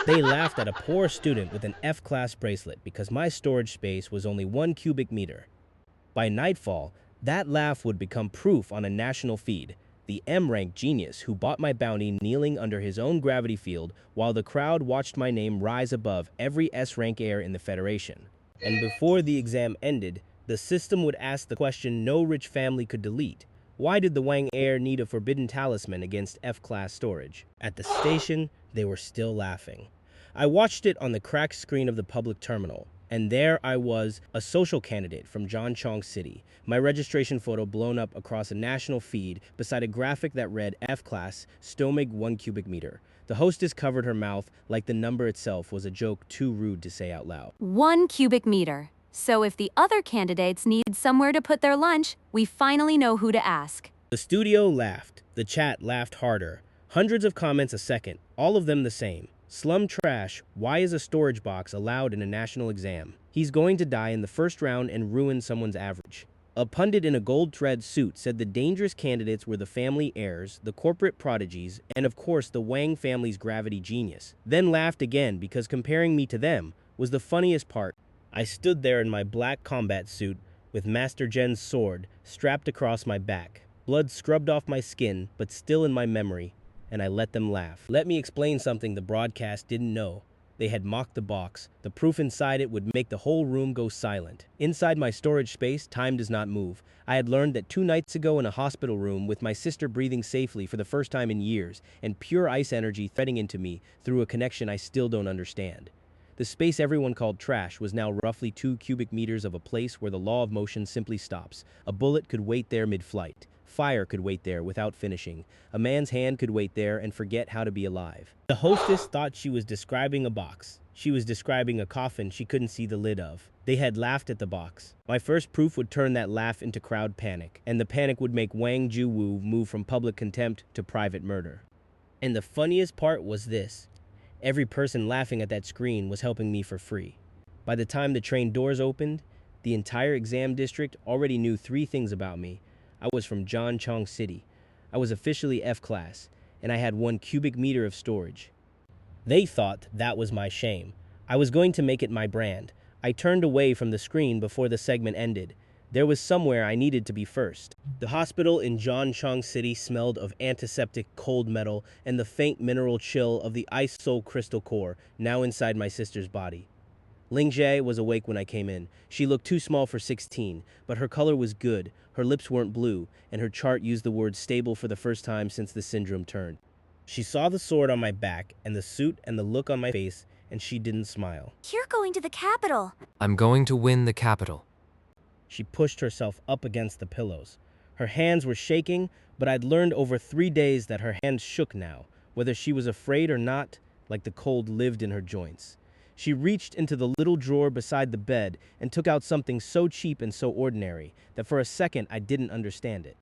They laughed at a poor student with an F-class bracelet because my storage space was only 1 cubic meter. By nightfall, that laugh would become proof on a national feed. The M-rank genius who bought my bounty kneeling under his own gravity field while the crowd watched my name rise above every S-rank heir in the Federation. And before the exam ended, the system would ask the question no rich family could delete. Why did the Wang heir need a forbidden talisman against F-class storage? At the station, they were still laughing. I watched it on the cracked screen of the public terminal. And there I was, a social candidate from Chong City, my registration photo blown up across a national feed beside a graphic that read F-Class, Stomach 1 cubic meter. The hostess covered her mouth like the number itself was a joke too rude to say out loud. 1 cubic meter. So if the other candidates need somewhere to put their lunch, we finally know who to ask. The studio laughed. The chat laughed harder. Hundreds of comments a second, all of them the same. Slum trash, why is a storage box allowed in a national exam? He's going to die in the first round and ruin someone's average. A pundit in a gold thread suit said the dangerous candidates were the family heirs, the corporate prodigies, and of course the Wang family's gravity genius. Then laughed again because comparing me to them was the funniest part. I stood there in my black combat suit with Master Gen's sword strapped across my back, blood scrubbed off my skin but still in my memory. And I let them laugh. Let me explain something the broadcast didn't know. They had mocked the box. The proof inside it would make the whole room go silent. Inside my storage space, time does not move. I had learned that 2 nights ago in a hospital room with my sister breathing safely for the first time in years and pure ice energy threading into me through a connection I still don't understand. The space everyone called trash was now roughly 2 cubic meters of a place where the law of motion simply stops. A bullet could wait there mid-flight. Fire could wait there without finishing. A man's hand could wait there and forget how to be alive. The hostess thought she was describing a box. She was describing a coffin she couldn't see the lid of. They had laughed at the box. My first proof would turn that laugh into crowd panic, and the panic would make Wang Juwu move from public contempt to private murder. And the funniest part was this. Every person laughing at that screen was helping me for free. By the time the train doors opened, the entire exam district already knew 3 things about me. I was from Chong City. I was officially F-class, and I had 1 cubic meter of storage. They thought that was my shame. I was going to make it my brand. I turned away from the screen before the segment ended. There was somewhere I needed to be first. The hospital in Chong City smelled of antiseptic cold metal and the faint mineral chill of the ice soul crystal core now inside my sister's body. Ling Jie was awake when I came in. She looked too small for 16, but her color was good, her lips weren't blue, and her chart used the word stable for the first time since the syndrome turned. She saw the sword on my back, and the suit and the look on my face, and she didn't smile. You're going to the capital. I'm going to win the capital. She pushed herself up against the pillows. Her hands were shaking, but I'd learned over 3 days that her hands shook now, whether she was afraid or not, like the cold lived in her joints. She reached into the little drawer beside the bed and took out something so cheap and so ordinary that for a second I didn't understand it.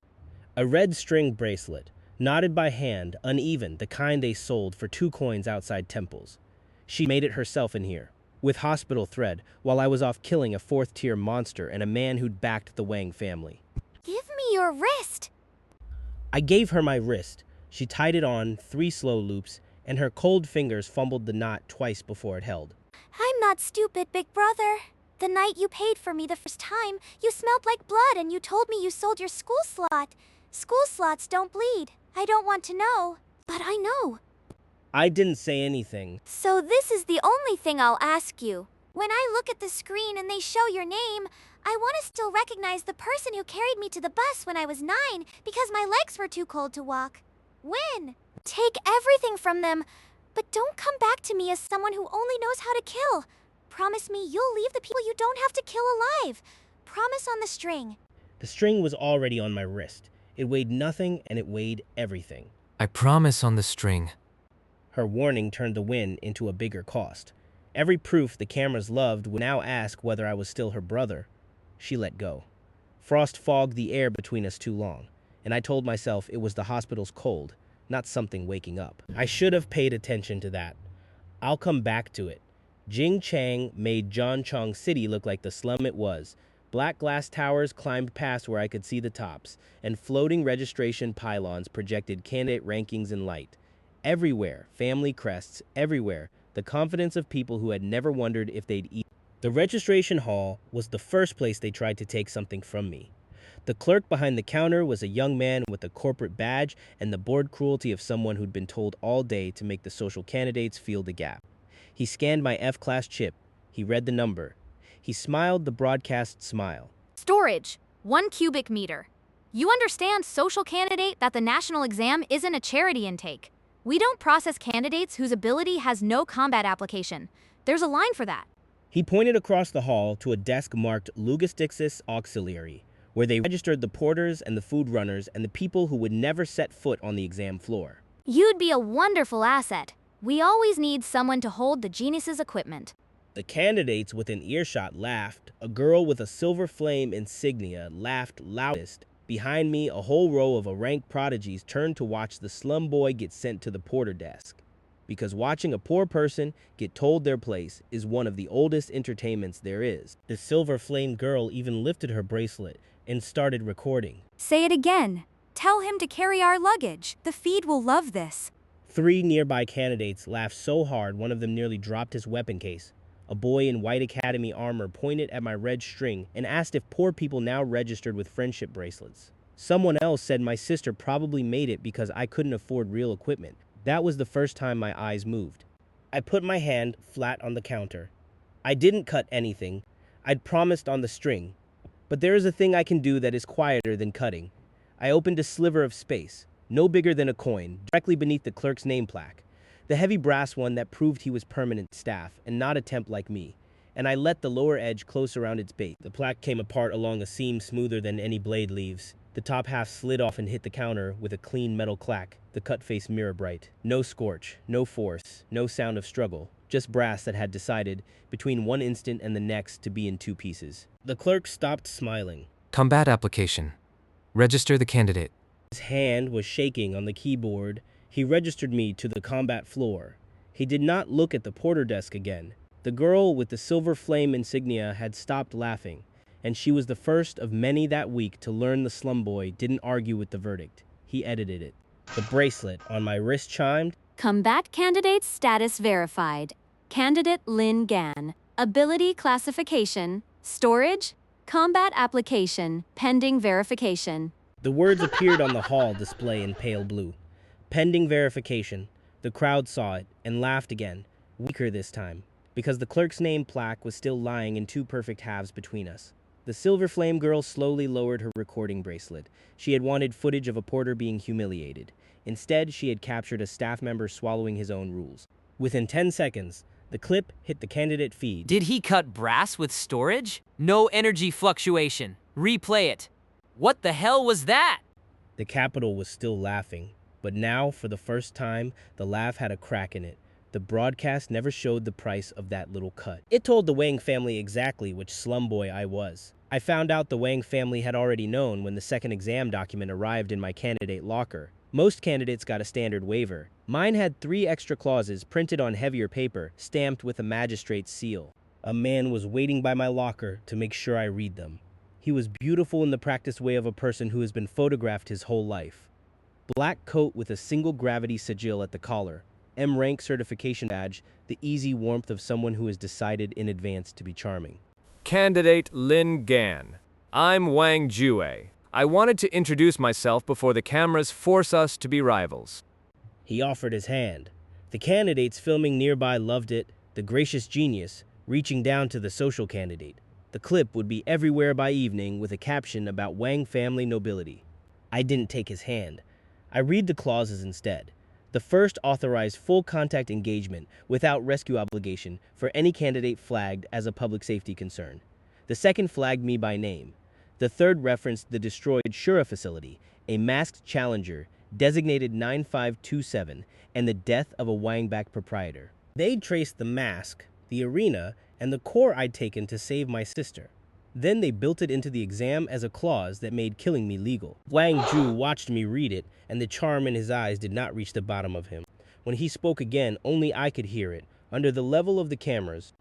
A red string bracelet, knotted by hand, uneven, the kind they sold for 2 coins outside temples. She made it herself in here, with hospital thread, while I was off killing a 4th-tier monster and a man who'd backed the Wang family. Give me your wrist. I gave her my wrist. She tied it on 3 slow loops, and her cold fingers fumbled the knot twice before it held. I'm not stupid, big brother. The night you paid for me the first time, you smelled like blood and you told me you sold your school slot. School slots don't bleed. I don't want to know, but I know. I didn't say anything. So this is the only thing I'll ask you. When I look at the screen and they show your name, I want to still recognize the person who carried me to the bus when I was 9 because my legs were too cold to walk. Win! Take everything from them, but don't come back to me as someone who only knows how to kill. Promise me you'll leave the people you don't have to kill alive. Promise on the string. The string was already on my wrist. It weighed nothing and it weighed everything. I promise on the string. Her warning turned the win into a bigger cost. Every proof the cameras loved would now ask whether I was still her brother. She let go. Frost fogged the air between us too long, and I told myself it was the hospital's cold, not something waking up. I should have paid attention to that. I'll come back to it. Jing Chang made Chong City look like the slum it was. Black glass towers climbed past where I could see the tops, and floating registration pylons projected candidate rankings in light. Everywhere, family crests, everywhere, the confidence of people who had never wondered if they'd eat. The registration hall was the first place they tried to take something from me. The clerk behind the counter was a young man with a corporate badge and the bored cruelty of someone who'd been told all day to make the social candidates feel the gap. He scanned my F-class chip. He read the number. He smiled the broadcast smile. Storage, 1 cubic meter. You understand, social candidate, that the national exam isn't a charity intake. We don't process candidates whose ability has no combat application. There's a line for that. He pointed across the hall to a desk marked Logistics Auxiliary, where they registered the porters and the food runners and the people who would never set foot on the exam floor. You'd be a wonderful asset. We always need someone to hold the genius's equipment. The candidates within earshot laughed. A girl with a silver flame insignia laughed loudest. Behind me, a whole row of rank prodigies turned to watch the slum boy get sent to the porter desk. Because watching a poor person get told their place is one of the oldest entertainments there is. The silver flame girl even lifted her bracelet and started recording. Say it again. Tell him to carry our luggage. The feed will love this. 3 nearby candidates laughed so hard one of them nearly dropped his weapon case. A boy in white academy armor pointed at my red string and asked if poor people now registered with friendship bracelets. Someone else said my sister probably made it because I couldn't afford real equipment. That was the first time my eyes moved. I put my hand flat on the counter. I didn't cut anything. I'd promised on the string. But there is a thing I can do that is quieter than cutting. I opened a sliver of space, no bigger than a coin, directly beneath the clerk's name plaque. The heavy brass one that proved he was permanent staff and not a temp like me, and I let the lower edge close around its base. The plaque came apart along a seam smoother than any blade leaves. The top half slid off and hit the counter with a clean metal clack, the cut face mirror bright. No scorch, no force, no sound of struggle, just brass that had decided, between one instant and the next, to be in 2 pieces. The clerk stopped smiling. Combat application. Register the candidate. His hand was shaking on the keyboard. He registered me to the combat floor. He did not look at the porter desk again. The girl with the silver flame insignia had stopped laughing, and she was the first of many that week to learn the slum boy didn't argue with the verdict. He edited it. The bracelet on my wrist chimed. Combat candidate status verified. Candidate Lin Gan. Ability classification. Storage. Combat application. Pending verification. The words appeared on the hall display in pale blue. Pending verification. The crowd saw it and laughed again, weaker this time, because the clerk's name plaque was still lying in 2 perfect halves between us. The silver flame girl slowly lowered her recording bracelet. She had wanted footage of a porter being humiliated. Instead, she had captured a staff member swallowing his own rules. Within 10 seconds, the clip hit the candidate feed. Did he cut brass with storage? No energy fluctuation. Replay it. What the hell was that? The Capitol was still laughing, but now, for the first time, the laugh had a crack in it. The broadcast never showed the price of that little cut. It told the Wang family exactly which slum boy I was. I found out the Wang family had already known when the second exam document arrived in my candidate locker. Most candidates got a standard waiver. Mine had 3 extra clauses printed on heavier paper, stamped with a magistrate's seal. A man was waiting by my locker to make sure I read them. He was beautiful in the practiced way of a person who has been photographed his whole life. Black coat with a single gravity sigil at the collar, M-rank certification badge, the easy warmth of someone who has decided in advance to be charming. Candidate Lin Gan. I'm Wang Jue. I wanted to introduce myself before the cameras force us to be rivals. He offered his hand. The candidates filming nearby loved it, the gracious genius, reaching down to the social candidate. The clip would be everywhere by evening with a caption about Wang family nobility. I didn't take his hand. I read the clauses instead. The first authorized full contact engagement without rescue obligation for any candidate flagged as a public safety concern. The second flagged me by name. The third referenced the destroyed Shura facility, a masked challenger, designated 9527, and the death of a Wangback proprietor. They traced the mask, the arena, and the core I'd taken to save my sister. Then they built it into the exam as a clause that made killing me legal. Wang Ju watched me read it, and the charm in his eyes did not reach the bottom of him. When he spoke again, only I could hear it, under the level of the cameras.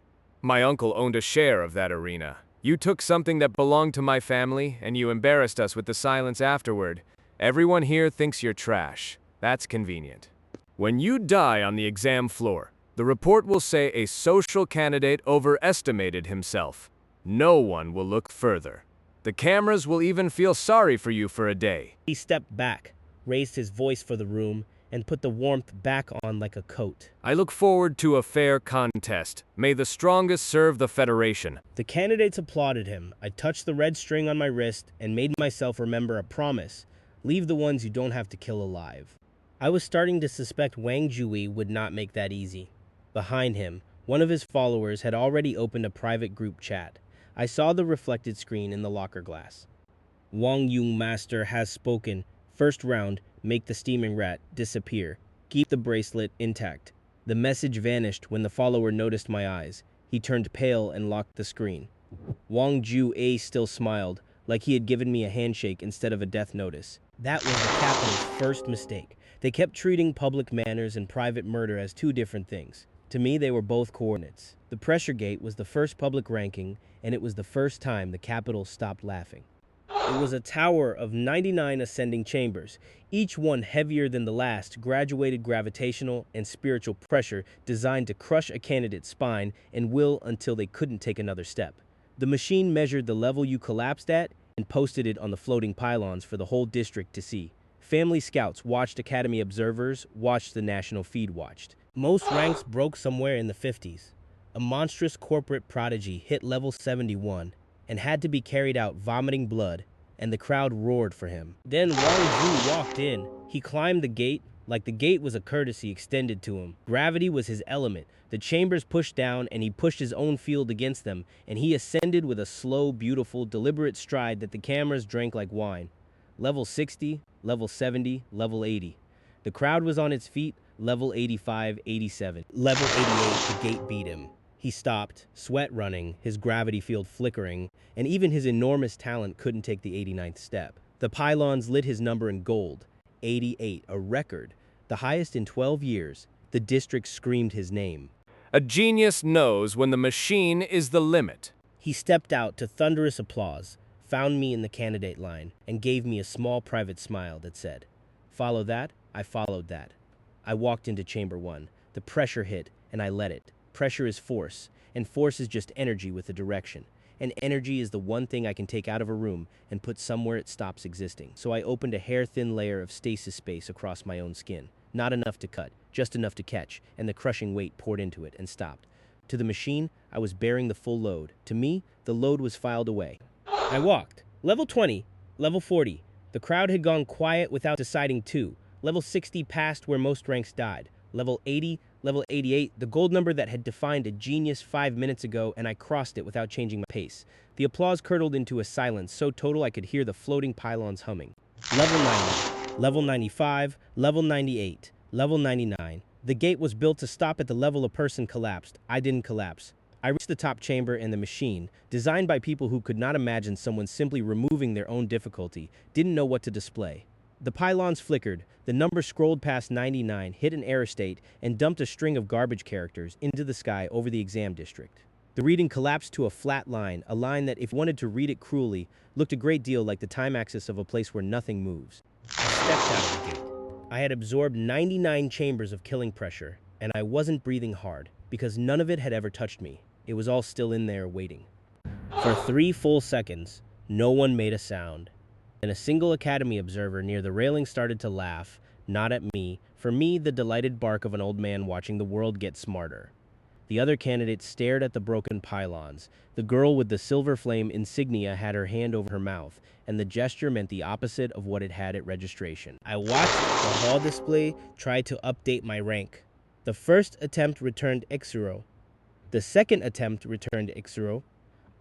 My uncle owned a share of that arena. You took something that belonged to my family, and you embarrassed us with the silence afterward. Everyone here thinks you're trash. That's convenient. When you die on the exam floor, The report will say a social candidate overestimated himself. No one will look further. The cameras will even feel sorry for you for a day. He stepped back, raised his voice for the room, and put the warmth back on like a coat. I look forward to a fair contest. May the strongest serve the Federation. The candidates applauded him. I touched the red string on my wrist and made myself remember a promise. Leave the ones you don't have to kill alive. I was starting to suspect Wang Jui would not make that easy. Behind him, one of his followers had already opened a private group chat. I saw the reflected screen in the locker glass. Wang Yung Master has spoken. First round, make the steaming rat disappear. Keep the bracelet intact. The message vanished when the follower noticed my eyes. He turned pale and locked the screen. Wang Ju still smiled, like he had given me a handshake instead of a death notice. That was the capital's first mistake. They kept treating public manners and private murder as two different things. To me, they were both coordinates. The pressure gate was the first public ranking, and it was the first time the capital stopped laughing. It was a tower of 99 ascending chambers, each one heavier than the last, graduated gravitational and spiritual pressure designed to crush a candidate's spine and will until they couldn't take another step. The machine measured the level you collapsed at and posted it on the floating pylons for the whole district to see. Family scouts watched, academy observers watched, the national feed watched. Most ranks broke somewhere in the 50s. A monstrous corporate prodigy hit level 71 and had to be carried out vomiting blood, and the crowd roared for him. Then Wang Zhu walked in. He climbed the gate like the gate was a courtesy extended to him. Gravity was his element. The chambers pushed down, and he pushed his own field against them, and he ascended with a slow, beautiful, deliberate stride that the cameras drank like wine. Level 60, level 70, level 80. The crowd was on its feet, level 85, 87. Level 88, the gate beat him. He stopped, sweat running, his gravity field flickering, and even his enormous talent couldn't take the 89th step. The pylons lit his number in gold, 88, a record, the highest in 12 years. The district screamed his name. A genius knows when the machine is the limit. He stepped out to thunderous applause, found me in the candidate line, and gave me a small private smile that said, "Follow that." I followed that. I walked into chamber 1. The pressure hit, and I let it. Pressure is force, and force is just energy with a direction. And energy is the one thing I can take out of a room and put somewhere it stops existing. So I opened a hair-thin layer of stasis space across my own skin. Not enough to cut, just enough to catch, and the crushing weight poured into it and stopped. To the machine, I was bearing the full load. To me, the load was filed away. I walked. Level 20, level 40. The crowd had gone quiet without deciding to. Level 60 passed where most ranks died. Level 80, level 88, the gold number that had defined a genius 5 minutes ago, and I crossed it without changing my pace. The applause curdled into a silence so total I could hear the floating pylons humming. Level 90, level 95, level 98, level 99. The gate was built to stop at the level a person collapsed. I didn't collapse. I reached the top chamber, and the machine, designed by people who could not imagine someone simply removing their own difficulty, didn't know what to display. The pylons flickered, the number scrolled past 99, hit an error state, and dumped a string of garbage characters into the sky over the exam district. The reading collapsed to a flat line, a line that, if you wanted to read it cruelly, looked a great deal like the time axis of a place where nothing moves. I stepped out of the gate. I had absorbed 99 chambers of killing pressure, and I wasn't breathing hard, because none of it had ever touched me. It was all still in there waiting. For 3 full seconds, no one made a sound. Then a single academy observer near the railing started to laugh, not at me, for me the delighted bark of an old man watching the world get smarter. The other candidates stared at the broken pylons. The girl with the silver flame insignia had her hand over her mouth, and the gesture meant the opposite of what it had at registration. I watched the hall display try to update my rank. The first attempt returned Ixuro. The second attempt returned Ixuro.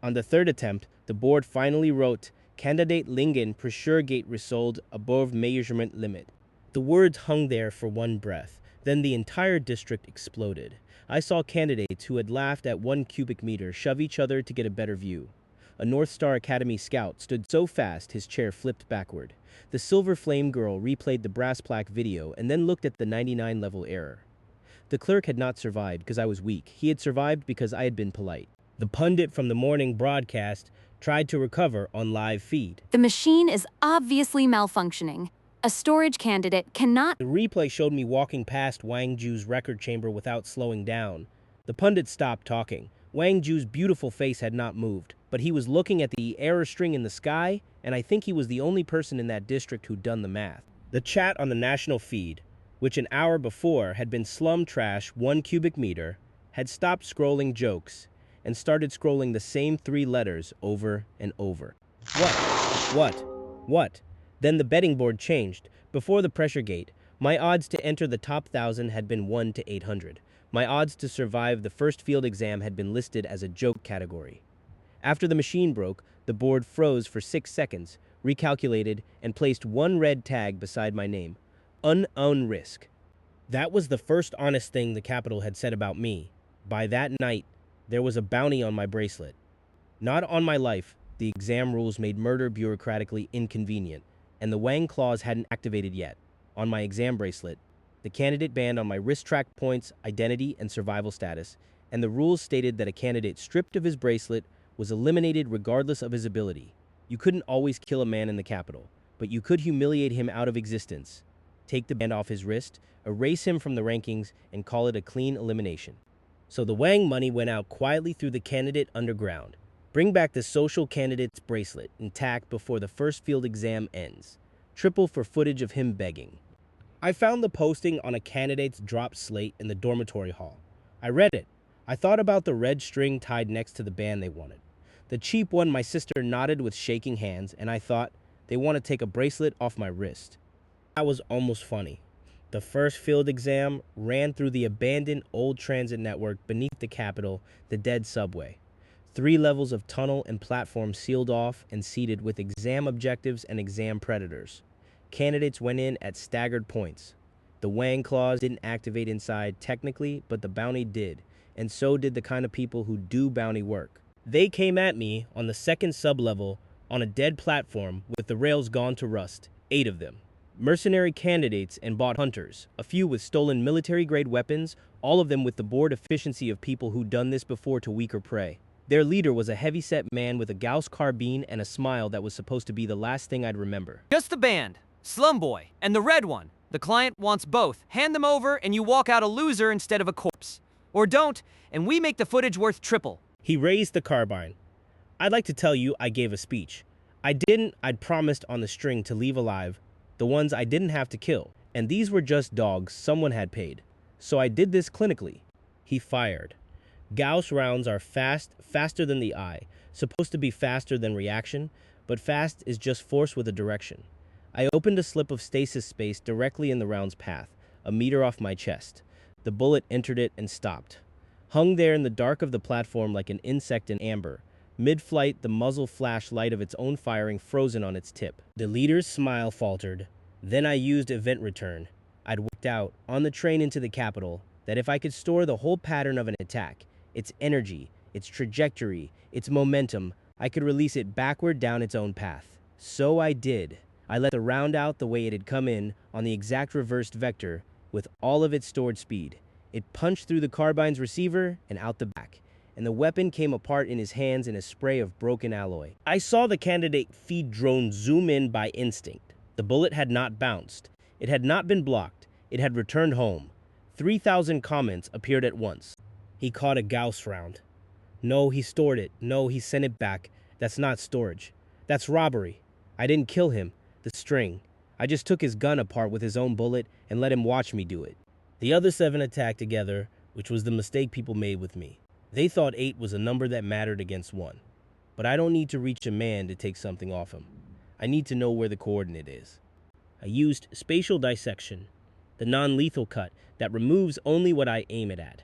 On the third attempt, the board finally wrote, "Candidate Lingen pressure gate result above measurement limit." The words hung there for one breath. Then the entire district exploded. I saw candidates who had laughed at 1 cubic meter shove each other to get a better view. A North Star Academy scout stood so fast his chair flipped backward. The silver flame girl replayed the brass plaque video and then looked at the 99 level error. The clerk had not survived because I was weak. He had survived because I had been polite. The pundit from the morning broadcast tried to recover on live feed. The machine is obviously malfunctioning. A storage candidate cannot. The replay showed me walking past Wang Ju's record chamber without slowing down. The pundit stopped talking. Wang Ju's beautiful face had not moved, but he was looking at the error string in the sky, and I think he was the only person in that district who'd done the math. The chat on the national feed, which an hour before had been slum trash 1 cubic meter, had stopped scrolling jokes and started scrolling the same 3 letters over and over. What? Then the betting board changed. Before the pressure gate, my odds to enter the top 1,000 had been 1 to 800. My odds to survive the first field exam had been listed as a joke category. After the machine broke, the board froze for 6 seconds, recalculated, and placed 1 red tag beside my name. Unknown risk. That was the first honest thing the Capitol had said about me. By that night, there was a bounty on my bracelet. Not on my life. The exam rules made murder bureaucratically inconvenient, and the Wang clause hadn't activated yet. On my exam bracelet, the candidate band on my wrist track points, identity, and survival status, and the rules stated that a candidate stripped of his bracelet was eliminated regardless of his ability. You couldn't always kill a man in the Capitol, but you could humiliate him out of existence. Take the band off his wrist, erase him from the rankings, and call it a clean elimination. So the Wang money went out quietly through the candidate underground. Bring back the social candidate's bracelet, intact before the first field exam ends. Triple for footage of him begging. I found the posting on a candidate's dropped slate in the dormitory hall. I read it. I thought about the red string tied next to the band they wanted. The cheap one my sister nodded with shaking hands, and I thought, they want to take a bracelet off my wrist. That was almost funny. The first field exam ran through the abandoned old transit network beneath the Capitol, the dead subway. 3 levels of tunnel and platform sealed off and seated with exam objectives and exam predators. Candidates went in at staggered points. The Wang clause didn't activate inside technically, but the bounty did, and so did the kind of people who do bounty work. They came at me on the second sublevel on a dead platform with the rails gone to rust, 8 of them. Mercenary candidates and bot hunters, a few with stolen military-grade weapons, all of them with the bored efficiency of people who'd done this before to weaker prey. Their leader was a heavy-set man with a Gauss carbine and a smile that was supposed to be the last thing I'd remember. Just the band, Slum Boy, and the red one. The client wants both. Hand them over and you walk out a loser instead of a corpse. Or don't, and we make the footage worth triple. He raised the carbine. I'd like to tell you I gave a speech. I'd promised on the string to leave alive the ones I didn't have to kill. And these were just dogs someone had paid. So I did this clinically. He fired. Gauss rounds are faster than the eye, supposed to be faster than reaction, but fast is just force with a direction. I opened a slip of stasis space directly in the round's path, a meter off my chest. The bullet entered it and stopped. Hung there in the dark of the platform like an insect in amber. Mid-flight, the muzzle flashed light of its own firing frozen on its tip. The leader's smile faltered. Then I used event return. I'd worked out, on the train into the Capitol, that if I could store the whole pattern of an attack, its energy, its trajectory, its momentum, I could release it backward down its own path. So I did. I let the round out the way it had come in, on the exact reversed vector, with all of its stored speed. It punched through the carbine's receiver and out the back, and the weapon came apart in his hands in a spray of broken alloy. I saw the candidate feed drone zoom in by instinct. The bullet had not bounced. It had not been blocked. It had returned home. 3,000 comments appeared at once. He caught a Gauss round. No, he stored it. No, he sent it back. That's not storage. That's robbery. I didn't kill him. The string. I just took his gun apart with his own bullet and let him watch me do it. The other 7 attacked together, which was the mistake people made with me. They thought 8 was a number that mattered against 1. But I don't need to reach a man to take something off him. I need to know where the coordinate is. I used spatial dissection, the non-lethal cut that removes only what I aim it at.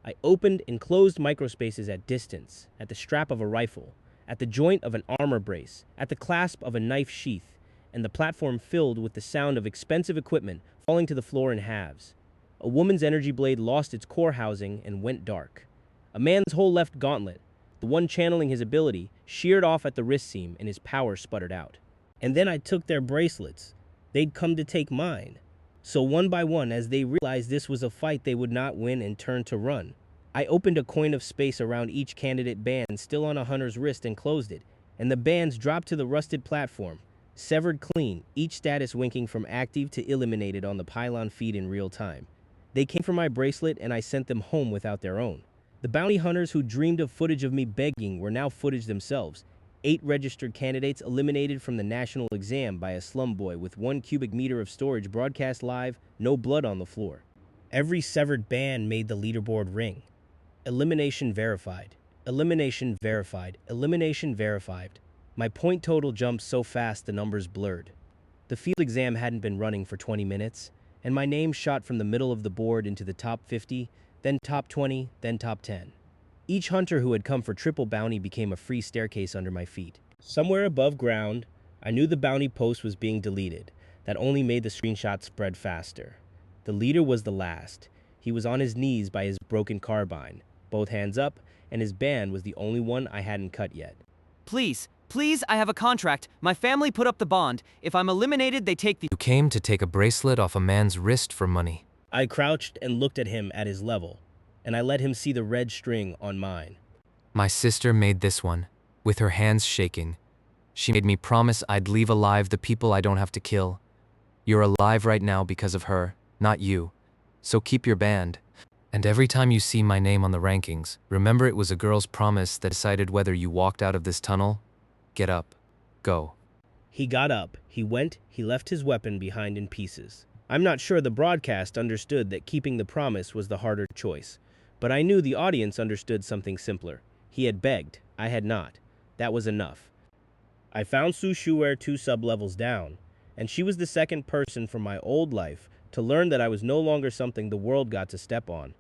I opened and closed microspaces at distance, at the strap of a rifle, at the joint of an armor brace, at the clasp of a knife sheath, and the platform filled with the sound of expensive equipment falling to the floor in halves. A woman's energy blade lost its core housing and went dark. A man's whole left gauntlet, the one channeling his ability, sheared off at the wrist seam and his power sputtered out. And then I took their bracelets. They'd come to take mine. So one by one, as they realized this was a fight they would not win and turned to run, I opened a coin of space around each candidate band still on a hunter's wrist and closed it, and the bands dropped to the rusted platform. severed clean, each status winking from active to eliminated on the pylon feed in real time. They came for my bracelet and I sent them home without their own. The bounty hunters who dreamed of footage of me begging were now footage themselves. 8 registered candidates eliminated from the national exam by a slum boy with 1 cubic meter of storage broadcast live, no blood on the floor. Every severed band made the leaderboard ring. Elimination verified. Elimination verified. Elimination verified. My point total jumped so fast the numbers blurred. The field exam hadn't been running for 20 minutes, and my name shot from the middle of the board into the top 50, then top 20, then top 10. Each hunter who had come for triple bounty became a free staircase under my feet. Somewhere above ground, I knew the bounty post was being deleted. That only made the screenshot spread faster. The leader was the last. He was on his knees by his broken carbine, both hands up, and his band was the only one I hadn't cut yet. Please, please, I have a contract. My family put up the bond. If I'm eliminated, they take the. You came to take a bracelet off a man's wrist for money. I crouched and looked at him at his level, and I let him see the red string on mine. My sister made this one, with her hands shaking. She made me promise I'd leave alive the people I don't have to kill. You're alive right now because of her, not you. So keep your band. And every time you see my name on the rankings, remember it was a girl's promise that decided whether you walked out of this tunnel. Get up. Go. He got up, he went, he left his weapon behind in pieces. I'm not sure the broadcast understood that keeping the promise was the harder choice, but I knew the audience understood something simpler. He had begged, I had not. That was enough. I found Su Shuer 2 sub-levels down, and she was the second person from my old life to learn that I was no longer something the world got to step on.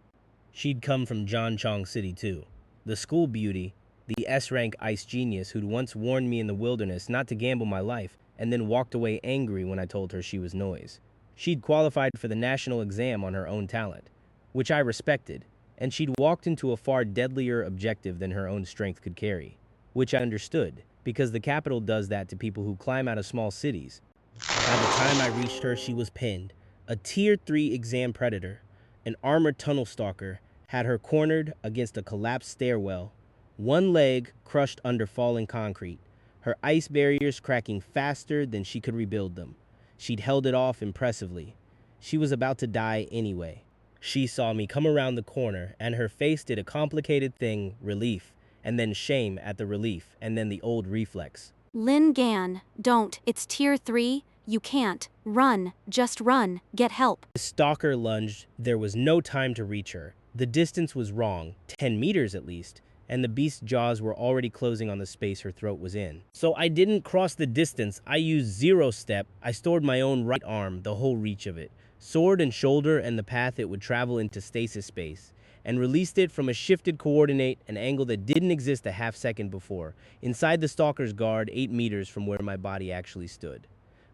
She'd come from Janchong City too. The school beauty, the S-rank ice genius who'd once warned me in the wilderness not to gamble my life and then walked away angry when I told her she was noise. She'd qualified for the national exam on her own talent, which I respected, and she'd walked into a far deadlier objective than her own strength could carry, which I understood, because the capital does that to people who climb out of small cities. By the time I reached her, she was pinned. A Tier 3 exam predator, an armored tunnel stalker, had her cornered against a collapsed stairwell, one leg crushed under falling concrete, her ice barriers cracking faster than she could rebuild them. She'd held it off impressively. She was about to die anyway. She saw me come around the corner, and her face did a complicated thing, relief, and then shame at the relief, and then the old reflex. Lin Gan, don't. It's Tier 3. You can't. Run. Just run. Get help. The stalker lunged. There was no time to reach her. The distance was wrong, 10 meters at least, and the beast's jaws were already closing on the space her throat was in. So I didn't cross the distance. I used 0 step. I stored my own right arm, the whole reach of it, sword and shoulder and the path it would travel into stasis space, and released it from a shifted coordinate, an angle that didn't exist a half second before, inside the stalker's guard 8 meters from where my body actually stood.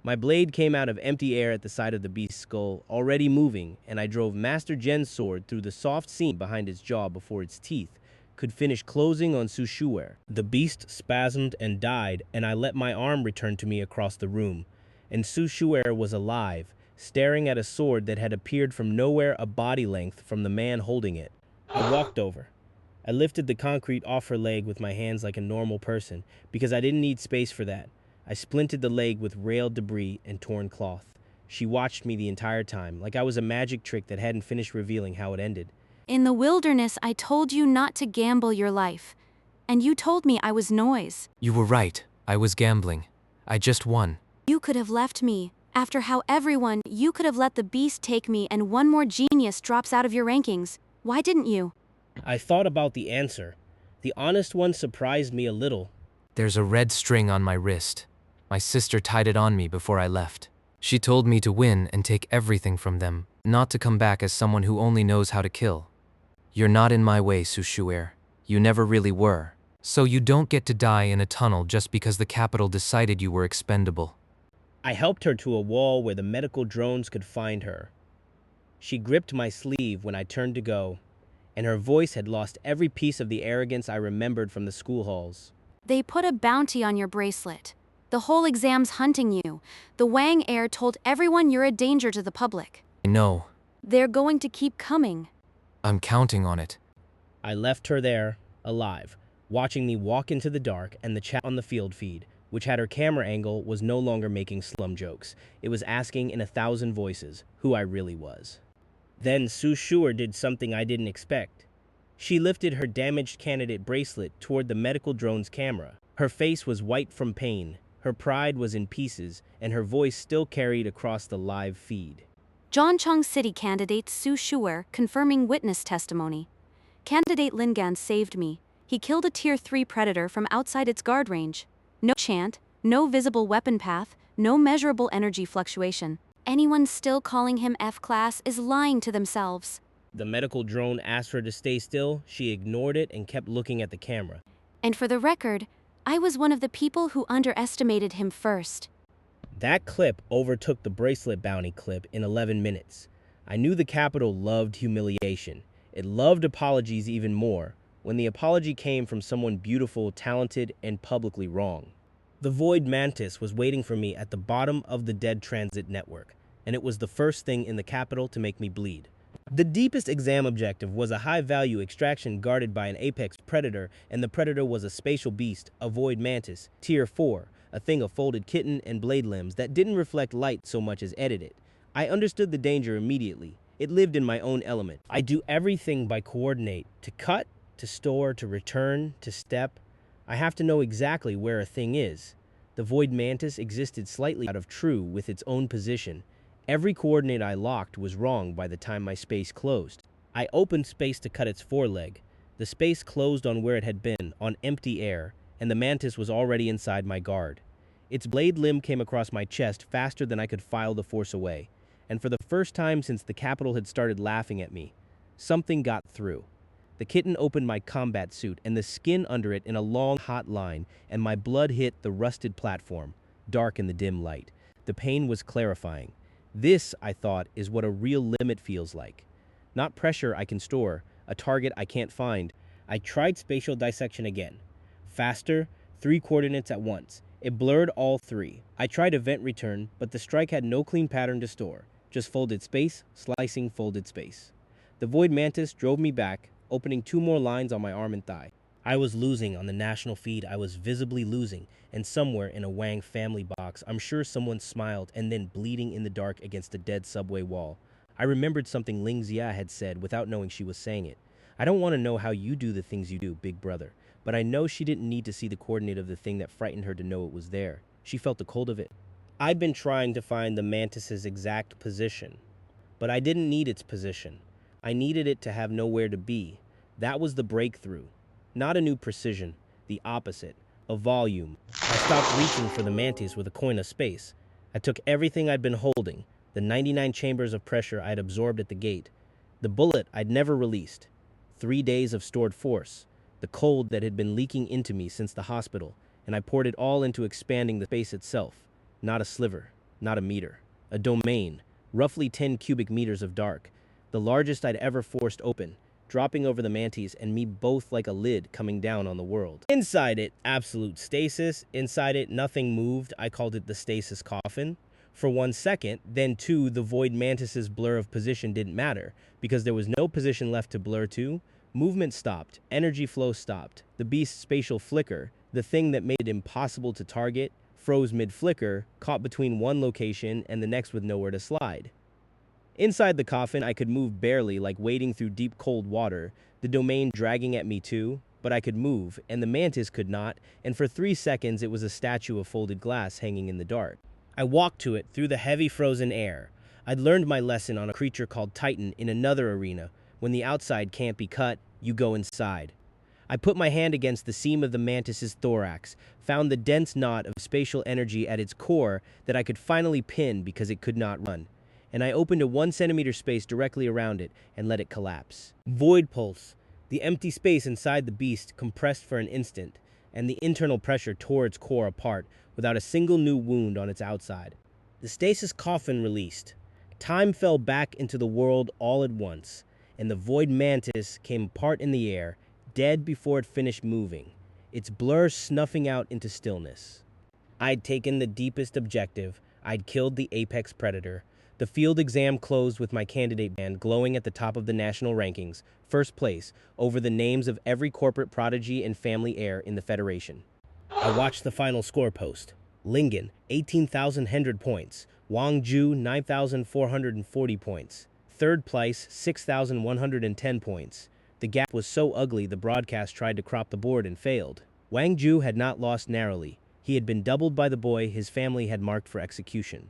My blade came out of empty air at the side of the beast's skull, already moving, and I drove Master Gen's sword through the soft seam behind its jaw before its teeth could finish closing on Su Shuer. The beast spasmed and died, and I let my arm return to me across the room, and Su Shuer was alive, staring at a sword that had appeared from nowhere a body length from the man holding it. I walked over. I lifted the concrete off her leg with my hands like a normal person, because I didn't need space for that. I splinted the leg with railed debris and torn cloth. She watched me the entire time, like I was a magic trick that hadn't finished revealing how it ended. In the wilderness, I told you not to gamble your life. And you told me I was noise. You were right. I was gambling. I just won. You could have left me. After how everyone, you could have let the beast take me and one more genius drops out of your rankings. Why didn't you? I thought about the answer. The honest one surprised me a little. There's a red string on my wrist. My sister tied it on me before I left. She told me to win and take everything from them, not to come back as someone who only knows how to kill. You're not in my way, Su Shuer. You never really were. So you don't get to die in a tunnel just because the capital decided you were expendable. I helped her to a wall where the medical drones could find her. She gripped my sleeve when I turned to go, and her voice had lost every piece of the arrogance I remembered from the school halls. They put a bounty on your bracelet. The whole exam's hunting you. The Wang heir told everyone you're a danger to the public. I know. They're going to keep coming. I'm counting on it. I left her there, alive, watching me walk into the dark and the chat on the field feed, which had her camera angle, was no longer making slum jokes. It was asking in 1,000 voices who I really was. Then Sue Schuer did something I didn't expect. She lifted her damaged candidate bracelet toward the medical drone's camera. Her face was white from pain, her pride was in pieces, and her voice still carried across the live feed. Jeoncheon City candidate Sue Schuer confirming witness testimony. Candidate Lingan saved me. He killed a Tier 3 predator from outside its guard range. No chant, no visible weapon path, no measurable energy fluctuation. Anyone still calling him F-class is lying to themselves. The medical drone asked her to stay still. She ignored it and kept looking at the camera. And for the record, I was one of the people who underestimated him first. That clip overtook the bracelet bounty clip in 11 minutes. I knew the Capitol loved humiliation. It loved apologies even more, when the apology came from someone beautiful, talented, and publicly wrong. The Void Mantis was waiting for me at the bottom of the dead transit network, and it was the first thing in the Capitol to make me bleed. The deepest exam objective was a high-value extraction guarded by an apex predator, and the predator was a spatial beast, a Void Mantis, Tier 4, a thing of folded kitten and blade limbs that didn't reflect light so much as edit it. I understood the danger immediately. It lived in my own element. I do everything by coordinate, to cut, to store, to return, to step. I have to know exactly where a thing is. The Void Mantis existed slightly out of true with its own position. Every coordinate I locked was wrong by the time my space closed. I opened space to cut its foreleg. The space closed on where it had been, on empty air, and the mantis was already inside my guard. Its blade limb came across my chest faster than I could file the force away, and for the first time since the Capitol had started laughing at me, something got through. The kitten opened my combat suit, and the skin under it in a long, hot line, and my blood hit the rusted platform, dark in the dim light. The pain was clarifying. This, I thought, is what a real limit feels like. Not pressure I can store, a target I can't find. I tried spatial dissection again. Faster, 3 coordinates at once. It blurred all 3. I tried event return, but the strike had no clean pattern to store. Just folded space, slicing, folded space. The Void Mantis drove me back, opening 2 more lines on my arm and thigh. I was losing on the national feed. I was visibly losing, and somewhere in a Wang family box, I'm sure someone smiled and then bleeding in the dark against a dead subway wall. I remembered something Ling Xia had said without knowing she was saying it. I don't want to know how you do the things you do, big brother, but I know she didn't need to see the coordinate of the thing that frightened her to know it was there. She felt the cold of it. I'd been trying to find the mantis's exact position, but I didn't need its position. I needed it to have nowhere to be. That was the breakthrough. Not a new precision, the opposite, a volume. I stopped reaching for the mantis with a coin of space. I took everything I'd been holding, the 99 chambers of pressure I'd absorbed at the gate, the bullet I'd never released, 3 days of stored force, the cold that had been leaking into me since the hospital, and I poured it all into expanding the space itself. Not a sliver, not a meter, a domain, roughly 10 cubic meters of dark, the largest I'd ever forced open, dropping over the mantis and me both like a lid coming down on the world. Inside it, absolute stasis. Inside it, nothing moved. I called it the stasis coffin. For 1 second, then 2, the Void Mantis's blur of position didn't matter, because there was no position left to blur to. Movement stopped, energy flow stopped. The beast's spatial flicker, the thing that made it impossible to target, froze mid-flicker, caught between one location and the next with nowhere to slide. Inside the coffin, I could move barely, like wading through deep cold water, the domain dragging at me too, but I could move, and the mantis could not, and for 3 seconds it was a statue of folded glass hanging in the dark. I walked to it through the heavy frozen air. I'd learned my lesson on a creature called Titan in another arena. When the outside can't be cut, you go inside. I put my hand against the seam of the mantis's thorax, found the dense knot of spatial energy at its core that I could finally pin because it could not run, and I opened a 1 centimeter space directly around it and let it collapse. Void pulse. The empty space inside the beast compressed for an instant, and the internal pressure tore its core apart without a single new wound on its outside. The stasis coffin released. Time fell back into the world all at once, and the Void Mantis came apart in the air, dead before it finished moving, its blur snuffing out into stillness. I'd taken the deepest objective. I'd killed the apex predator. The field exam closed with my candidate band glowing at the top of the national rankings, first place, over the names of every corporate prodigy and family heir in the Federation. I watched the final score post. Lingen, 18,100 points. Wang Ju, 9,440 points. Third place, 6,110 points. The gap was so ugly the broadcast tried to crop the board and failed. Wang Ju had not lost narrowly. He had been doubled by the boy his family had marked for execution.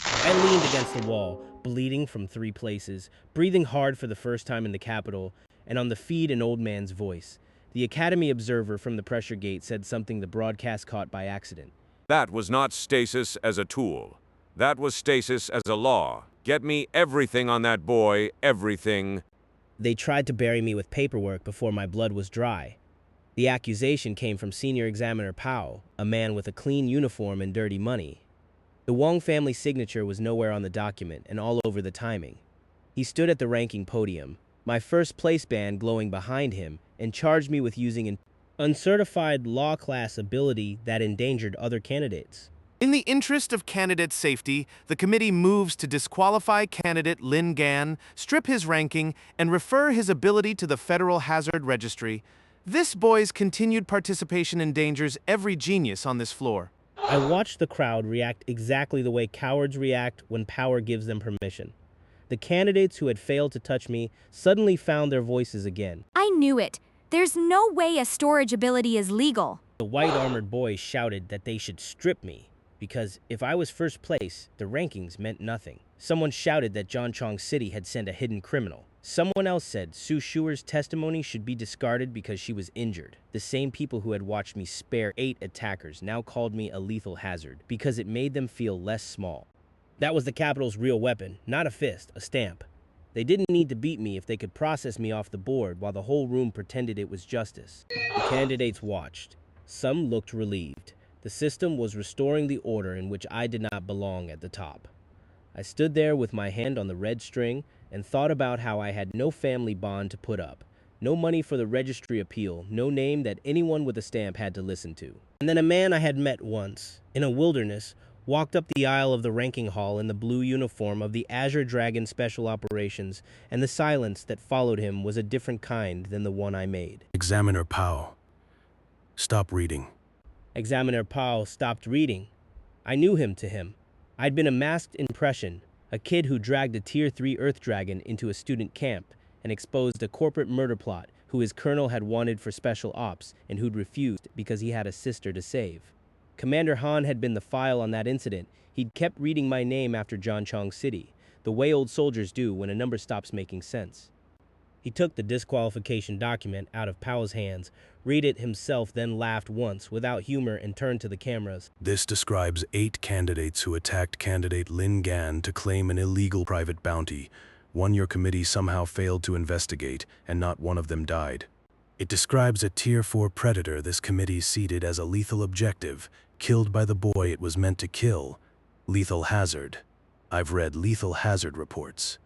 I leaned against the wall, bleeding from 3 places, breathing hard for the first time in the capital, and on the feed an old man's voice. The Academy observer from the pressure gate said something the broadcast caught by accident. That was not stasis as a tool. That was stasis as a law. Get me everything on that boy, everything. They tried to bury me with paperwork before my blood was dry. The accusation came from Senior Examiner Pao, a man with a clean uniform and dirty money. The Wang family signature was nowhere on the document and all over the timing. He stood at the ranking podium, my first place band glowing behind him, and charged me with using an uncertified law class ability that endangered other candidates. In the interest of candidate safety, the committee moves to disqualify candidate Lin Gan, strip his ranking, and refer his ability to the Federal Hazard Registry. This boy's continued participation endangers every genius on this floor. I watched the crowd react exactly the way cowards react when power gives them permission. The candidates who had failed to touch me suddenly found their voices again. I knew it. There's no way a storage ability is legal. The white armored boys shouted that they should strip me, because if I was first place, the rankings meant nothing. Someone shouted that Chong City had sent a hidden criminal. Someone else said Su Shuer's testimony should be discarded because she was injured. The same people who had watched me spare 8 attackers now called me a lethal hazard because it made them feel less small. That was the Capitol's real weapon, not a fist, a stamp. They didn't need to beat me if they could process me off the board while the whole room pretended it was justice. The candidates watched. Some looked relieved. The system was restoring the order in which I did not belong at the top. I stood there with my hand on the red string and thought about how I had no family bond to put up, no money for the registry appeal, no name that anyone with a stamp had to listen to. And then a man I had met once, in a wilderness, walked up the aisle of the ranking hall in the blue uniform of the Azure Dragon Special Operations, and the silence that followed him was a different kind than the one I made. Examiner Pao, stop reading. Examiner Pao stopped reading. I knew him to him. I'd been a masked impression, a kid who dragged a Tier 3 Earth Dragon into a student camp and exposed a corporate murder plot who his colonel had wanted for special ops and who'd refused because he had a sister to save. Commander Han had been the file on that incident. He'd kept reading my name after Chong City, the way old soldiers do when a number stops making sense. He took the disqualification document out of Pao's hands, read it himself, then laughed once without humor and turned to the cameras. This describes 8 candidates who attacked candidate Lin Gan to claim an illegal private bounty. One your committee somehow failed to investigate, and not one of them died. It describes a Tier 4 predator this committee seated as a lethal objective, killed by the boy it was meant to kill. Lethal hazard. I've read lethal hazard reports.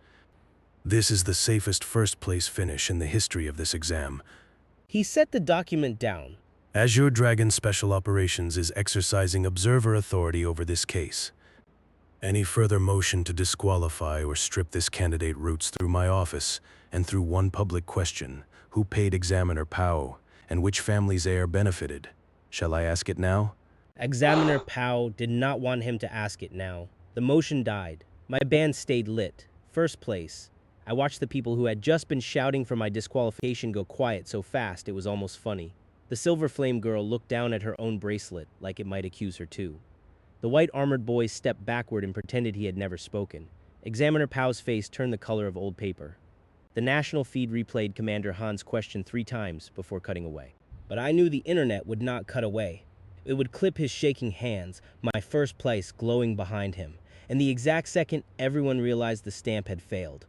This is the safest first-place finish in the history of this exam. He set the document down. Azure Dragon Special Operations is exercising observer authority over this case. Any further motion to disqualify or strip this candidate roots through my office and through one public question: who paid Examiner Pao, and which family's heir benefited? Shall I ask it now? Examiner Pao did not want him to ask it now. The motion died. My band stayed lit. First place. I watched the people who had just been shouting for my disqualification go quiet so fast it was almost funny. The Silver Flame girl looked down at her own bracelet like it might accuse her too. The white armored boy stepped backward and pretended he had never spoken. Examiner Pao's face turned the color of old paper. The national feed replayed Commander Han's question 3 times before cutting away. But I knew the internet would not cut away. It would clip his shaking hands, my first place glowing behind him, and the exact second everyone realized the stamp had failed.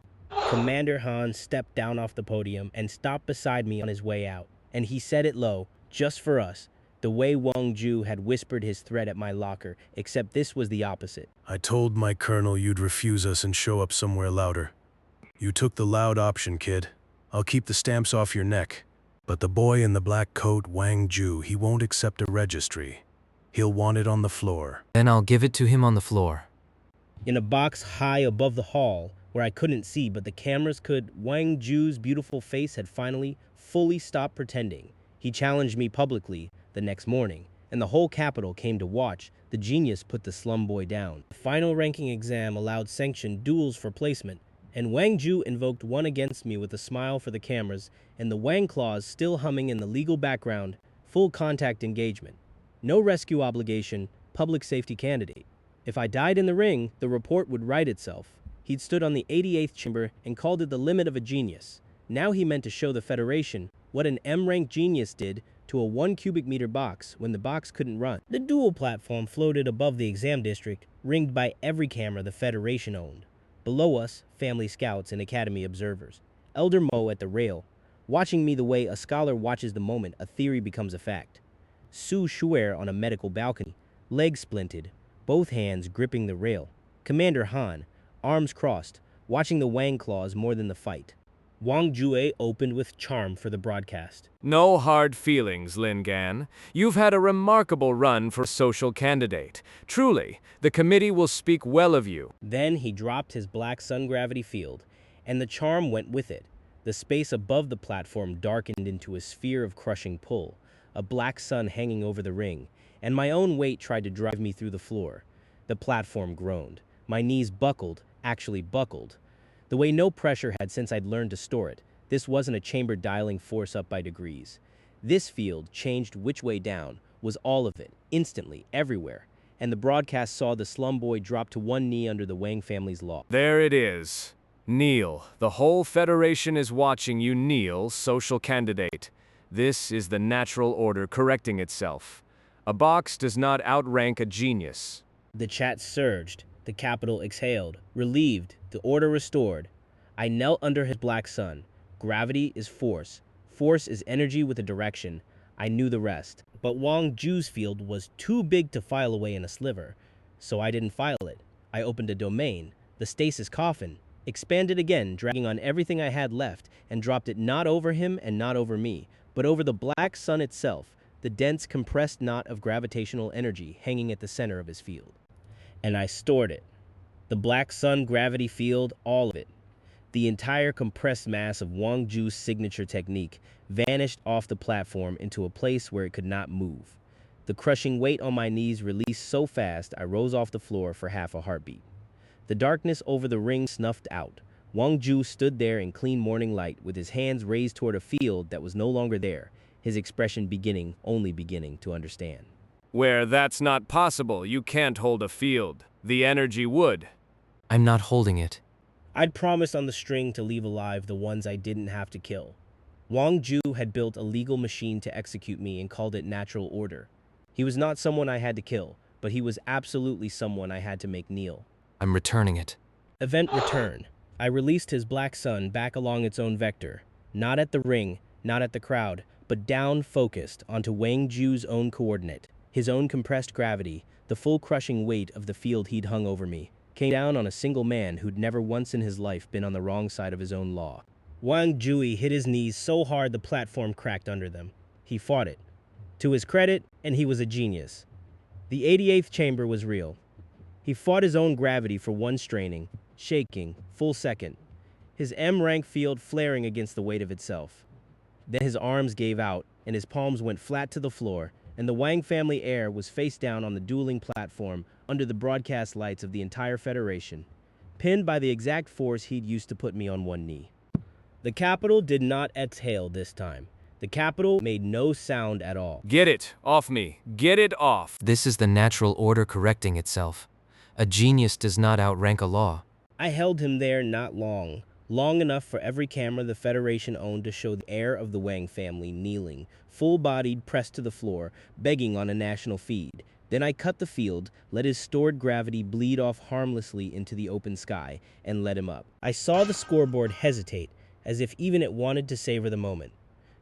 Commander Han stepped down off the podium and stopped beside me on his way out, and he said it low, just for us, the way Wang Ju had whispered his threat at my locker, except this was the opposite. I told my colonel you'd refuse us and show up somewhere louder. You took the loud option, kid. I'll keep the stamps off your neck. But the boy in the black coat, Wang Ju, he won't accept a registry. He'll want it on the floor. Then I'll give it to him on the floor. In a box high above the hall, where I couldn't see but the cameras could, Wang Ju's beautiful face had finally, fully stopped pretending. He challenged me publicly the next morning, and the whole capital came to watch. The genius put the slum boy down. The final ranking exam allowed sanctioned duels for placement, and Wang Ju invoked one against me with a smile for the cameras, and the Wang clause still humming in the legal background, full contact engagement. No rescue obligation, public safety candidate. If I died in the ring, the report would write itself. He'd stood on the 88th chamber and called it the limit of a genius. Now he meant to show the Federation what an M-rank genius did to a 1 cubic meter box when the box couldn't run. The dual platform floated above the exam district, ringed by every camera the Federation owned. Below us, family scouts and academy observers. Elder Mo at the rail, watching me the way a scholar watches the moment a theory becomes a fact. Su Shuer on a medical balcony, legs splinted, both hands gripping the rail. Commander Han, arms crossed, watching the Wang claws more than the fight. Wang Jue opened with charm for the broadcast. No hard feelings, Lin Gan. You've had a remarkable run for social candidate. Truly, the committee will speak well of you. Then he dropped his black sun gravity field, and the charm went with it. The space above the platform darkened into a sphere of crushing pull, a black sun hanging over the ring, and my own weight tried to drive me through the floor. The platform groaned. My knees buckled, actually buckled. The way no pressure had since I'd learned to store it. This wasn't a chamber dialing force up by degrees. This field changed which way down, was all of it, instantly, everywhere. And the broadcast saw the slum boy drop to one knee under the Wang family's law. There it is. Kneel. The whole Federation is watching you kneel, social candidate. This is the natural order correcting itself. A box does not outrank a genius. The chat surged. The capital exhaled, relieved, the order restored. I knelt under his black sun. Gravity is force. Force is energy with a direction. I knew the rest. But Wang Ju's field was too big to file away in a sliver, so I didn't file it. I opened a domain, the stasis coffin, expanded again, dragging on everything I had left, and dropped it not over him and not over me, but over the black sun itself, the dense compressed knot of gravitational energy hanging at the center of his field. And I stored it. The black sun gravity field, all of it. The entire compressed mass of Wang Ju's signature technique vanished off the platform into a place where it could not move. The crushing weight on my knees released so fast I rose off the floor for half a heartbeat. The darkness over the ring snuffed out. Wang Ju stood there in clean morning light with his hands raised toward a field that was no longer there, his expression only beginning to understand. Where that's not possible, you can't hold a field. The energy would. I'm not holding it. I'd promised on the string to leave alive the ones I didn't have to kill. Wang Ju had built a legal machine to execute me and called it natural order. He was not someone I had to kill, but he was absolutely someone I had to make kneel. I'm returning it. Event return. I released his black sun back along its own vector, not at the ring, not at the crowd, but down focused onto Wang Ju's own coordinate. His own compressed gravity, the full crushing weight of the field he'd hung over me, came down on a single man who'd never once in his life been on the wrong side of his own law. Wang Jui hit his knees so hard the platform cracked under them. He fought it. To his credit, and he was a genius. The 88th chamber was real. He fought his own gravity for one straining, shaking, full second. His M-rank field flaring against the weight of itself. Then his arms gave out, and his palms went flat to the floor, and the Wang family heir was face down on the dueling platform under the broadcast lights of the entire Federation, pinned by the exact force he'd used to put me on one knee. The capital did not exhale this time. The capital made no sound at all. Get it off me. Get it off. This is the natural order correcting itself. A genius does not outrank a law. I held him there not long. Long enough for every camera the Federation owned to show the heir of the Wang family kneeling, full-bodied, pressed to the floor, begging on a national feed. Then I cut the field, let his stored gravity bleed off harmlessly into the open sky, and let him up. I saw the scoreboard hesitate, as if even it wanted to savor the moment.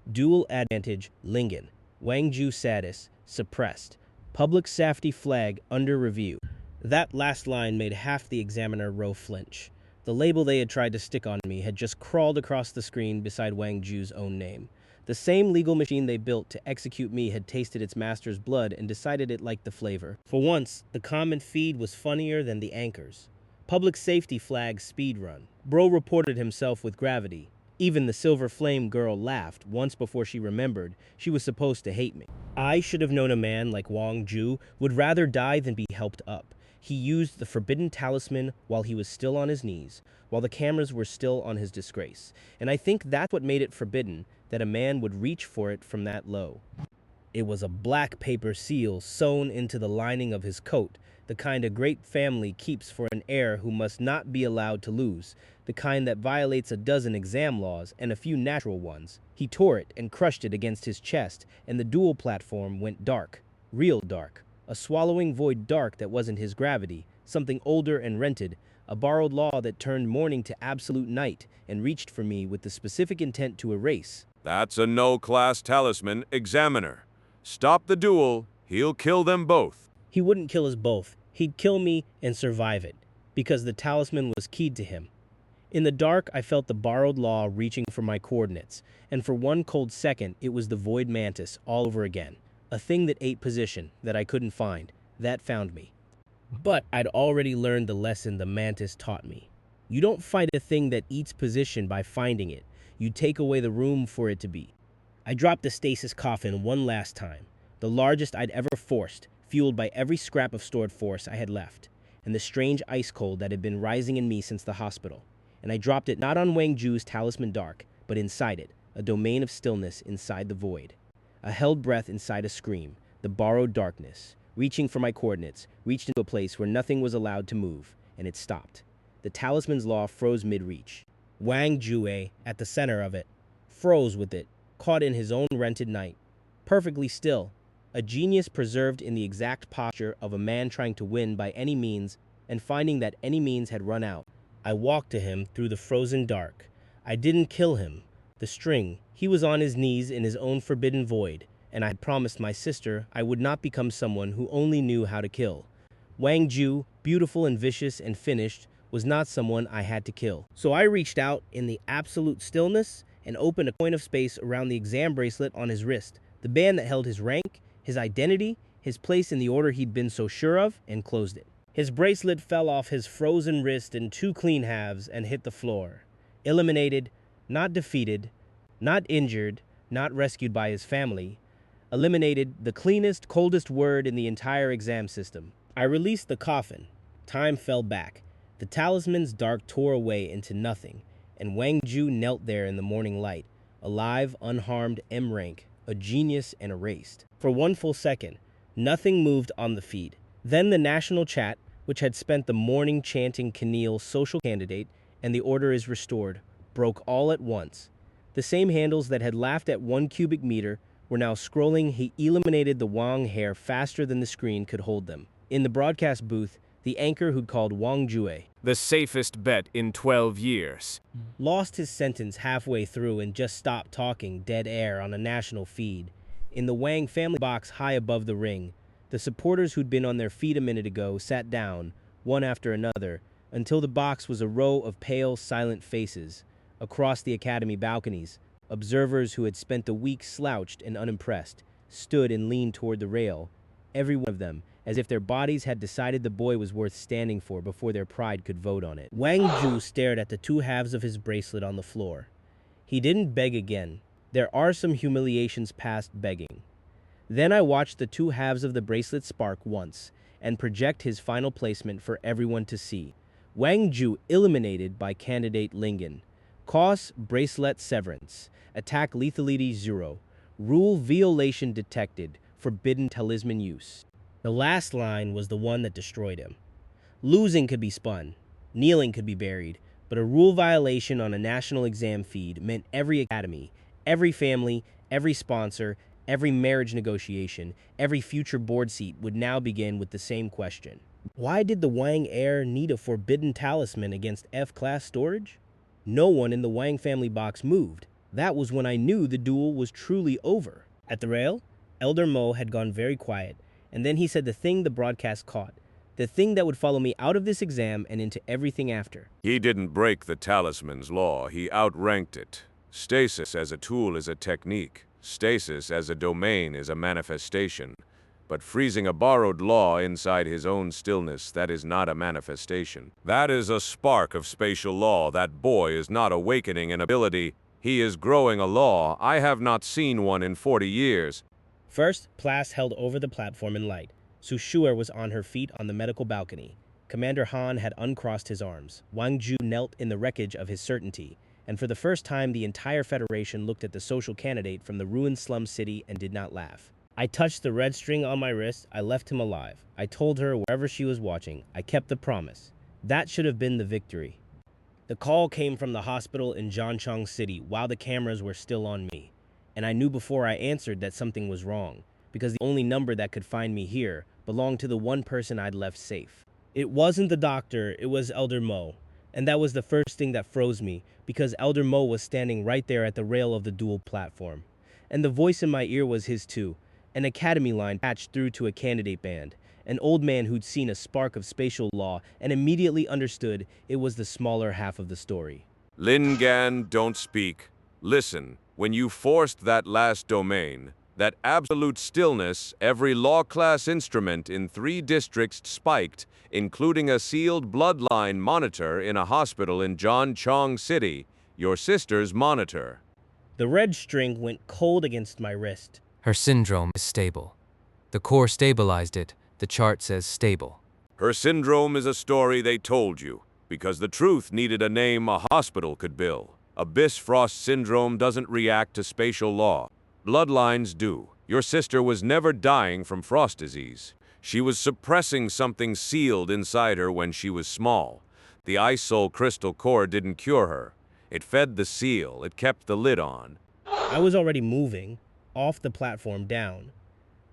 Dual advantage, Lingen. Wang Ju status, suppressed. Public safety flag, under review. That last line made half the examiner row flinch. The label they had tried to stick on me had just crawled across the screen beside Wang Ju's own name. The same legal machine they built to execute me had tasted its master's blood and decided it liked the flavor. For once, the common feed was funnier than the anchors. Public safety flag speed run. Bro reported himself with gravity. Even the Silver Flame girl laughed once before she remembered she was supposed to hate me. I should have known a man like Wang Ju would rather die than be helped up. He used the forbidden talisman while he was still on his knees, while the cameras were still on his disgrace. And I think that's what made it forbidden, that a man would reach for it from that low. It was a black paper seal sewn into the lining of his coat, the kind a great family keeps for an heir who must not be allowed to lose, the kind that violates a dozen exam laws and a few natural ones. He tore it and crushed it against his chest, and the dual platform went dark, real dark, a swallowing void dark that wasn't his gravity, something older and rented, a borrowed law that turned morning to absolute night and reached for me with the specific intent to erase. That's a no-class talisman, Examiner. Stop the duel. He'll kill them both. He wouldn't kill us both. He'd kill me and survive it, because the talisman was keyed to him. In the dark, I felt the borrowed law reaching for my coordinates, and for one cold second, it was the void mantis all over again. A thing that ate position, that I couldn't find. That found me. But I'd already learned the lesson the mantis taught me. You don't fight a thing that eats position by finding it. You take away the room for it to be. I dropped the stasis coffin one last time, the largest I'd ever forced, fueled by every scrap of stored force I had left, and the strange ice cold that had been rising in me since the hospital. And I dropped it not on Wang Ju's talisman dark, but inside it, a domain of stillness inside the void. A held breath inside a scream, the borrowed darkness, reaching for my coordinates, reached into a place where nothing was allowed to move, and it stopped. The talisman's law froze mid-reach. Wang Jue, at the center of it, froze with it, caught in his own rented night. Perfectly still, a genius preserved in the exact posture of a man trying to win by any means and finding that any means had run out. I walked to him through the frozen dark. I didn't kill him. The string, he was on his knees in his own forbidden void, and I had promised my sister I would not become someone who only knew how to kill. Wang Ju, beautiful and vicious and finished, was not someone I had to kill. So I reached out in the absolute stillness and opened a coin of space around the exam bracelet on his wrist, the band that held his rank, his identity, his place in the order he'd been so sure of, and closed it. His bracelet fell off his frozen wrist in two clean halves and hit the floor. Eliminated, not defeated, not injured, not rescued by his family. Eliminated, the cleanest, coldest word in the entire exam system. I released the coffin. Time fell back. The talisman's dark tore away into nothing, and Wang Ju knelt there in the morning light, alive, unharmed, M-rank, a genius and erased. For one full second, nothing moved on the feed. Then the national chat, which had spent the morning chanting Keneal's social candidate and the order is restored, broke all at once. The same handles that had laughed at 1 cubic meter were now scrolling. He eliminated the Wang hair faster than the screen could hold them. In the broadcast booth, the anchor who'd called Wang Jue, The safest bet in 12 years. lost his sentence halfway through and just stopped talking dead air on a national feed. In the Wang family box high above the ring, the supporters who'd been on their feet a minute ago sat down, one after another, until the box was a row of pale, silent faces. Across the academy balconies, observers who had spent the week slouched and unimpressed stood and leaned toward the rail, every one of them, as if their bodies had decided the boy was worth standing for before their pride could vote on it. Wang Ju stared at the two halves of his bracelet on the floor. He didn't beg again. There are some humiliations past begging. Then I watched the two halves of the bracelet spark once and project his final placement for everyone to see. Wang Ju eliminated by candidate Lingen. Cause bracelet severance. Attack lethality 0. Rule violation detected. Forbidden talisman use. The last line was the one that destroyed him. Losing could be spun, kneeling could be buried, but a rule violation on a national exam feed meant every academy, every family, every sponsor, every marriage negotiation, every future board seat would now begin with the same question. Why did the Wang heir need a forbidden talisman against F-class storage? No one in the Wang family box moved. That was when I knew the duel was truly over. At the rail, Elder Mo had gone very quiet, and then he said the thing the broadcast caught, the thing that would follow me out of this exam and into everything after. He didn't break the talisman's law, he outranked it. Stasis as a tool is a technique. Stasis as a domain is a manifestation. But freezing a borrowed law inside his own stillness, that is not a manifestation. That is a spark of spatial law. That boy is not awakening an ability. He is growing a law. I have not seen one in 40 years. First, Plas held over the platform in light. Su Shuer was on her feet on the medical balcony. Commander Han had uncrossed his arms. Wang Ju knelt in the wreckage of his certainty. And for the first time, the entire Federation looked at the social candidate from the ruined slum city and did not laugh. I touched the red string on my wrist. I left him alive. I told her wherever she was watching. I kept the promise. That should have been the victory. The call came from the hospital in Jiancheng City while the cameras were still on me. And I knew before I answered that something was wrong, because the only number that could find me here belonged to the one person I'd left safe. It wasn't the doctor, it was Elder Mo. And that was the first thing that froze me, because Elder Mo was standing right there at the rail of the dual platform. And the voice in my ear was his too, an academy line patched through to a candidate band, an old man who'd seen a spark of spatial law and immediately understood it was the smaller half of the story. Lin Gan, don't speak. Listen, when you forced that last domain, that absolute stillness, every law class instrument in 3 districts spiked, including a sealed bloodline monitor in a hospital in Jiancheng City, your sister's monitor. The red string went cold against my wrist. Her syndrome is stable. The core stabilized it. The chart says stable. Her syndrome is a story they told you, because the truth needed a name a hospital could bill. Abyss Frost syndrome doesn't react to spatial law. Bloodlines do. Your sister was never dying from frost disease. She was suppressing something sealed inside her when she was small. The Ice Soul crystal core didn't cure her. It fed the seal. It kept the lid on. I was already moving, off the platform down.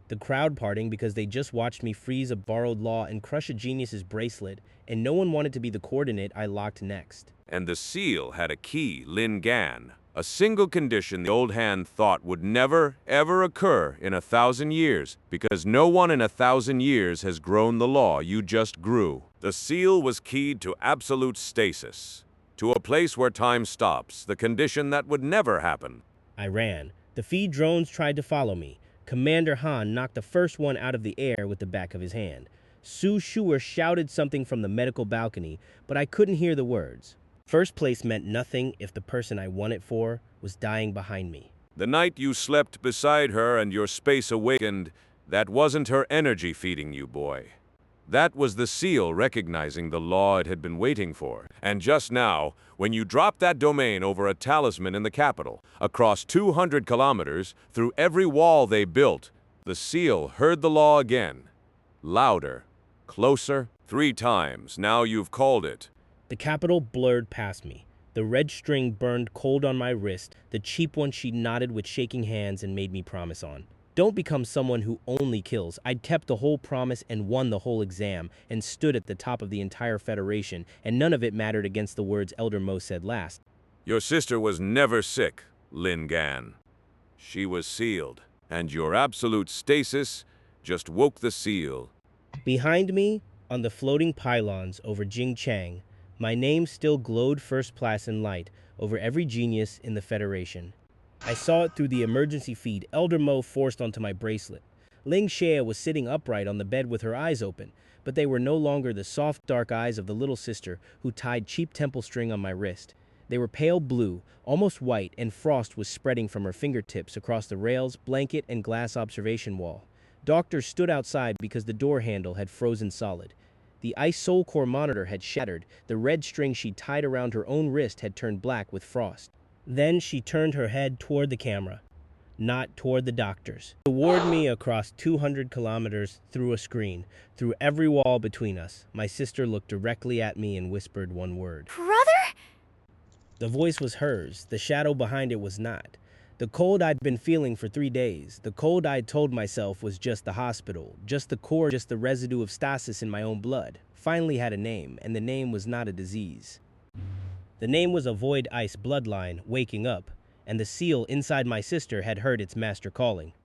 The crowd parting because they just watched me freeze a borrowed law and crush a genius's bracelet, and no one wanted to be the coordinate I locked next. And the seal had a key, Lin Gan. A single condition the old hand thought would never, ever occur in 1,000 years, because no one in 1,000 years has grown the law you just grew. The seal was keyed to absolute stasis, to a place where time stops, the condition that would never happen. I ran. The feed drones tried to follow me. Commander Han knocked the first one out of the air with the back of his hand. Su Shuer shouted something from the medical balcony, but I couldn't hear the words. First place meant nothing if the person I won it for was dying behind me. The night you slept beside her and your space awakened, that wasn't her energy feeding you, boy. That was the seal recognizing the law it had been waiting for. And just now, when you dropped that domain over a talisman in the capital, across 200 kilometers, through every wall they built, the seal heard the law again. Louder, closer, 3 times. Now you've called it. The capital blurred past me. The red string burned cold on my wrist, the cheap one she knotted with shaking hands and made me promise on. Don't become someone who only kills. I'd kept the whole promise and won the whole exam and stood at the top of the entire Federation, and none of it mattered against the words Elder Mo said last. Your sister was never sick, Lin Gan. She was sealed, and your absolute stasis just woke the seal. Behind me, on the floating pylons over Jingchang, my name still glowed first class in light over every genius in the Federation. I saw it through the emergency feed Elder Mo forced onto my bracelet. Ling Xie was sitting upright on the bed with her eyes open, but they were no longer the soft, dark eyes of the little sister who tied cheap temple string on my wrist. They were pale blue, almost white, and frost was spreading from her fingertips across the rails, blanket, and glass observation wall. Doctors stood outside because the door handle had frozen solid. The Ice Soul Core monitor had shattered. The red string she tied around her own wrist had turned black with frost. Then she turned her head toward the camera, not toward the doctors. Toward me across 200 kilometers through a screen, through every wall between us. My sister looked directly at me and whispered one word. Brother? The voice was hers. The shadow behind it was not. The cold I'd been feeling for 3 days, the cold I'd told myself was just the hospital, just the core, just the residue of stasis in my own blood, finally had a name, and the name was not a disease. The name was a void ice bloodline waking up, and the seal inside my sister had heard its master calling.